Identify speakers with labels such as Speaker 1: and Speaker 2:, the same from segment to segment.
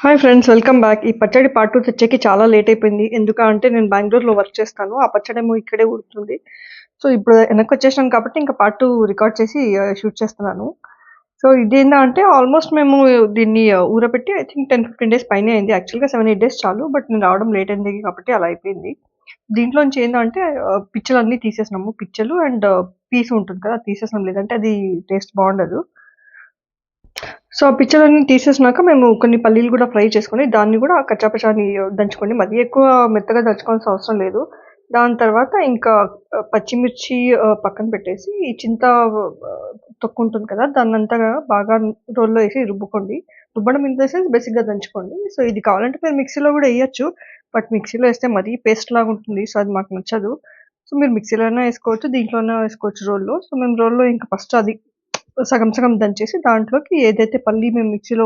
Speaker 1: Hi friends, welcome back. ఈ పచ్చడి part 2 తెచ్చేకి చాలా లేట్ అయిపోయింది. ఎందుకంటే నేను బెంగుళూరులో వర్క్ చేస్తాను. ఆ పచ్చడేమో ఇక్కడే ఉడుకుతుంది. సో, ఇప్పుడు వెనక్కొచ్చేసాను కాబట్టి ఇంకా పార్ట్ 2 రికార్డ్ చేసి షూట్ చేస్తున్నాను. సో, ఇదేందంటే ఆల్మోస్ట్ మేము దీన్ని ఊరబెట్టి ఐ థింక్ 10, 15 డేస్ పైనే అయింది. యాక్చువల్‌గా 7, 8 డేస్ చాలు. బట్ నేను రావడం లేట్ అయింది కాబట్టి అలా అయిపోయింది. దీంట్లోంచి ఏందంటే పిచ్చలన్నీ తీసేసినాము. పిచ్చలు అండ్ పీస్ ఉంటుంది కదా! అది తీసేసినాం. లేదంటే అది టేస్ట్ బావుండదు. సో, ఆ పిచ్చలన్నీ తీసేసినాక మేము కొన్ని పల్లీలు గూడా ఫ్రై చేసుకొని, దాన్ని గూడా కచ్చాపచ్చాని దంచుకోండి. మరీ ఎక్కువ మెత్తగా దంచుకోవాల్సిన అవసరం లేదు. దాని తర్వాత ఇంకా పచ్చిమిర్చి పక్కన పెట్టేసి, ఈ చింత తొక్కుంటుంది కదా! దాన్నంతా బాగా రోల్లో ఏసి రుబ్బుకోండి. రుబ్బడం ఇన్ ద సెన్స్ బేసిక్‌గా దంచుకోండి. సో, ఇది కావాలంటే మీరు మిక్సీలో గూడా ఎయచ్చు. బట్ మిక్సీలో ఏస్తే మరీ పేస్ట్ లాగా ఉంటుంది. సో, అది మాకు నచ్చదు. సో, మీరు మిక్సీలో అయినా ఏసుకోవచ్చు. దీంట్లో అయినా ఏసుకోవచ్చు రోల్లో. సో, మేము రోల్లో ఇంకా ఫస్ట్ అది సగం సగం దంచేసి దాంట్లోకి ఏదైతే పల్లి మేము మిక్సీలో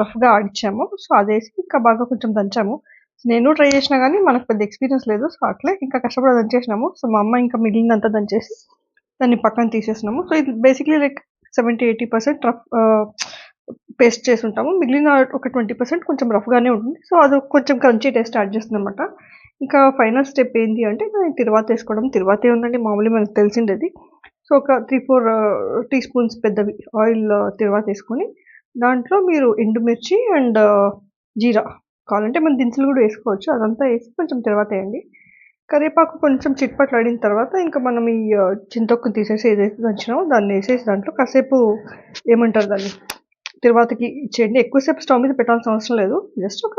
Speaker 1: రఫ్‌గా ఆడిచ్చామో సో, అదేసి ఇంకా బాగా కొంచెం దంచాము. నేను ట్రై చేసినా గానీ మనకు పెద్ద ఎక్స్‌పీరియన్స్ లేదు. సో, అట్లే ఇంకా కష్టపడి దంచేసినాము. సో, మా అమ్మ ఇంకా మిగిలిందంతా దంచేసి దాన్ని పక్కన తీసేసినాము. సో, ఇది బేసిక్‌లీ లైక్ 70, 80% పేస్ట్ చేసుంటాము. మిగిలిన ఒక 20% కొంచెం రఫ్‌గానే ఉంటుంది. సో, అది కొంచెం క్రంచీ టేస్ట్ యాడ్ చేస్తుందనమాట. ఇంకా ఫైనల్ స్టెప్ ఏంటి అంటే దాన్ని తిరువాతేసుకోవడం. తిరువాతేముందండి మామూలుగా మనకు తెలిసిండేది. సో, ఒక 3, 4 టీ స్పూన్స్ పెద్దవి ఆయిల్ తిరువాతేసుకొని, దాంట్లో మీరు ఎండుమిర్చి అండ్ జీరా కావాలంటే మనం దినుసులు గూడా ఏసుకోవచ్చు. అదంతా ఏసి కొంచెం తిరువాతేయండి. కరివేపాకు కొంచెం చిట్పట్లాడిన తర్వాత ఇంకా మనం ఈ చింతొక్కు తీసేసి ఏదైతే దంచినామో దాన్నేసేసి దాంట్లో కాసేపు ఏమంటారు దాన్ని తిరువాతకి ఇచ్చేయండి. ఎక్కువ సేపు స్టవ్ మీద పెట్టాల్సిన అవసరం లేదు. జస్ట్ ఒక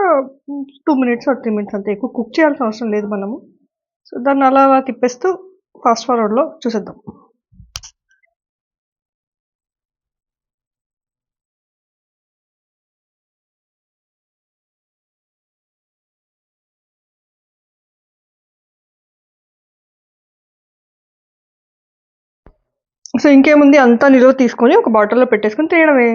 Speaker 1: 2 మినిట్స్ ఆర్ 3 మినిట్స్ అంతే. ఎక్కువ కుక్ చేయాల్సిన అవసరం లేదు మనము. సో, దాన్ని అలా అలా తిప్పేస్తూ ఫాస్ట్ ఫార్వర్డ్‌లో చూసేద్దాం. సో, ఇంకేముంది అంతా నిలువ తీసుకొని ఒక బాటిల్‌లో పెట్టేసుకొని తినడమే.